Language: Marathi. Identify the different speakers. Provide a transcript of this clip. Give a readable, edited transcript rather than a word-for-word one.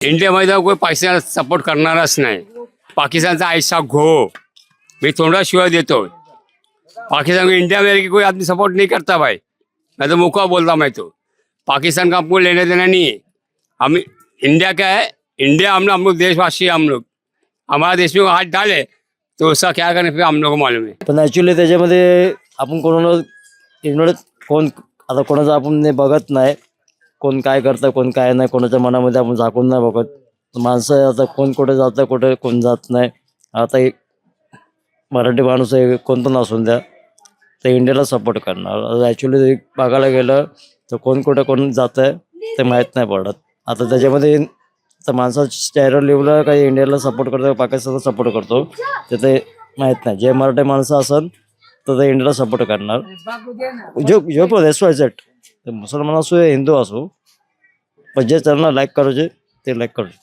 Speaker 1: इंडियामध्ये कोणी पाकिस्तानला सपोर्ट करणारच नाही. पाकिस्तानचा ऐसा घो मी तोंडाशिवाय देतो. पाकिस्तान को इंडिया में कोई आदमी सपोर्ट नहीं करता भाई. मैं तो मुका बोलता मैं तो. पाकिस्तान का हमको लेने देना नहीं है. हम इंडिया का है. इंडिया हम लोग देशवासी हम लोग. हमारा देश में हाथ डाले तो उसका क्या करने फिर हम लोग को मालूम है.
Speaker 2: पण ॲक्च्युली त्याच्यामध्ये आपण कोणाला इग्नोर कोण आता कोणाचं आपण बघत नाही. कोण काय करतं कोण काय नाही कोणाच्या मनामध्ये आपण झाकून नाही बघत. माणसं आता कोण कुठे जातं कुठे कोण जात नाही. आता एक मराठी माणूस आहे कोण पण असून द्या ते इंडियाला सपोर्ट करणार. ॲक्च्युली बघायला गेलं तर कोण कुठे कोण जातं आहे ते माहीत नाही पडत. आता त्याच्यामध्ये तर माणसाच्या चेहरा लिवला काही इंडियाला सपोर्ट करतो पाकिस्तानला सपोर्ट करतो ते माहीत नाही. जे मराठी माणसं असेल तर ते इंडियाला सपोर्ट करणार. जो पण एस वाय झेड मुसलमान असो या हिंदू असो पण जे त्यांना लाईक करायचे ते लाईक करतो.